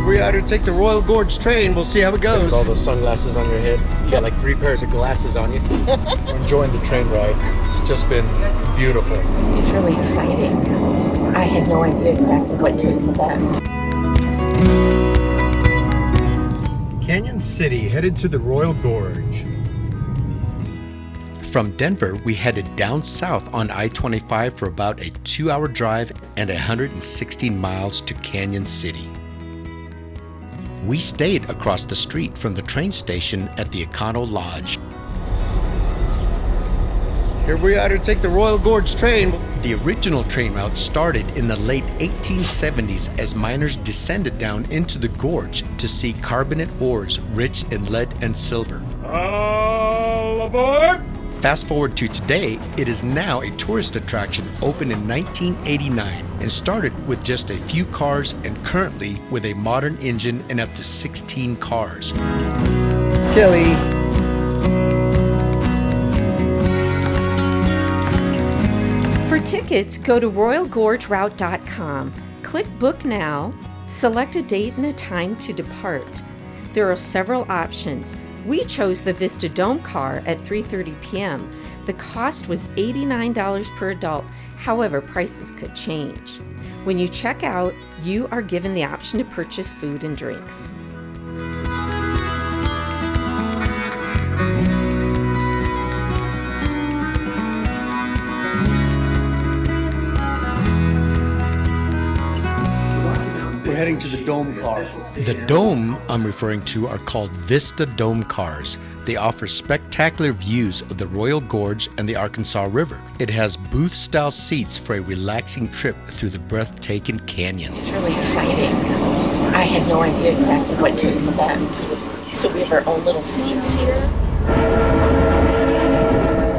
We ought to take the Royal Gorge train. We'll see how it goes. With all those sunglasses on your head. You got like 3 pairs of glasses on you. We're enjoying the train ride. It's just been beautiful. It's really exciting. I had no idea exactly what to expect. Cañyon City, headed to the Royal Gorge. From Denver, we headed down south on I-25 for about a 2-hour drive and 116 miles to Cañyon City. We stayed across the street from the train station at the Econo Lodge. Here we are to take the Royal Gorge train. The original train route started in the late 1870s as miners descended down into the gorge to see carbonate ores rich in lead and silver. All aboard! Fast forward to today, it is now a tourist attraction, opened in 1989 and started with just a few cars and currently with a modern engine and up to 16 cars. Kelly. For tickets, go to royalgorgeroute.com. Click Book Now, select a date and a time to depart. There are several options. We chose the Vista Dome car at 3:30 p.m. The cost was $89 per adult, however, prices could change. When you check out, you are given the option to purchase food and drinks. We're heading to the Dome car. The Dome I'm referring to are called Vista Dome cars. They offer spectacular views of the Royal Gorge and the Arkansas River. It has booth-style seats for a relaxing trip through the breathtaking canyon. It's really exciting. I had no idea exactly what to expect. So we have our own little seats here.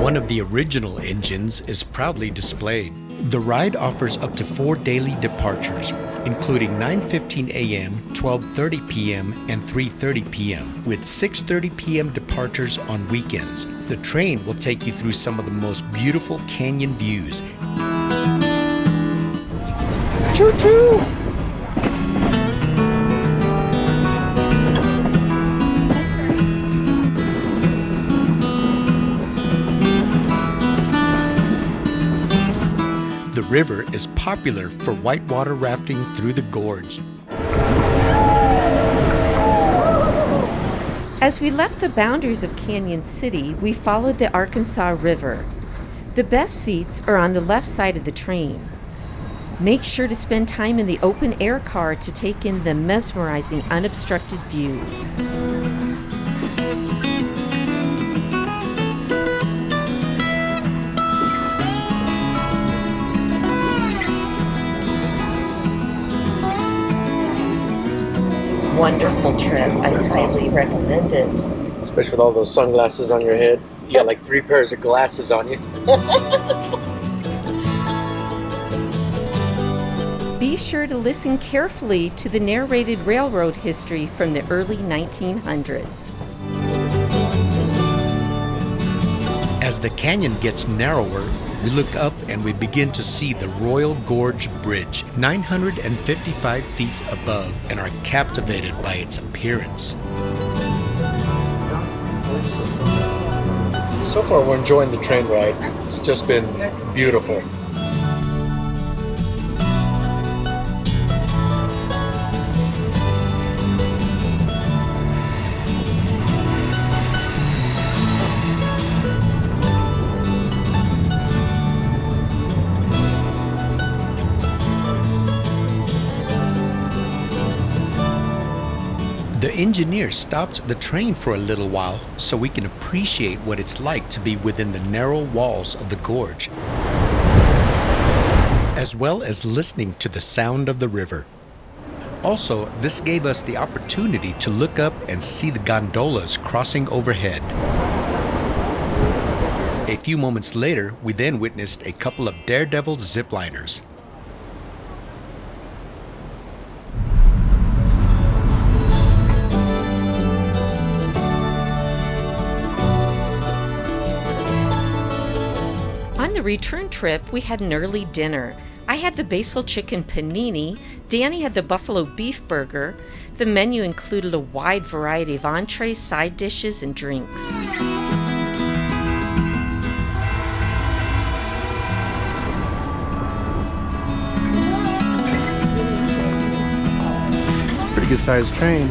One of the original engines is proudly displayed. The ride offers up to 4 daily departures, including 9:15 a.m., 12:30 p.m., and 3:30 p.m., with 6:30 p.m. departures on weekends. The train will take you through some of the most beautiful canyon views. Choo-choo! The river is popular for whitewater rafting through the gorge. As we left the boundaries of Cañyon City, we followed the Arkansas River. The best seats are on the left side of the train. Make sure to spend time in the open air car to take in the mesmerizing unobstructed views. Wonderful trip. I highly recommend it. Especially with all those sunglasses on your head. You got like 3 pairs of glasses on you. Be sure to listen carefully to the narrated railroad history from the early 1900s. As the canyon gets narrower, we look up and we begin to see the Royal Gorge Bridge, 955 feet above, and are captivated by its appearance. So far, we're enjoying the train ride. It's just been beautiful. The engineer stopped the train for a little while so we can appreciate what it's like to be within the narrow walls of the gorge, as well as listening to the sound of the river. Also, this gave us the opportunity to look up and see the gondolas crossing overhead. A few moments later, we then witnessed a couple of daredevil zipliners. On the return trip, we had an early dinner. I had the basil chicken panini. Danny had the buffalo beef burger. The menu included a wide variety of entrees, side dishes, and drinks. Pretty good sized train.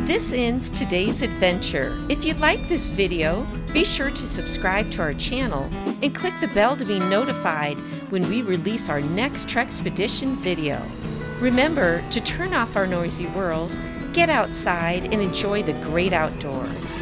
This ends today's adventure. If you like this video, be sure to subscribe to our channel and click the bell to be notified when we release our next Trexpedition video. Remember to turn off our noisy world, get outside, and enjoy the great outdoors.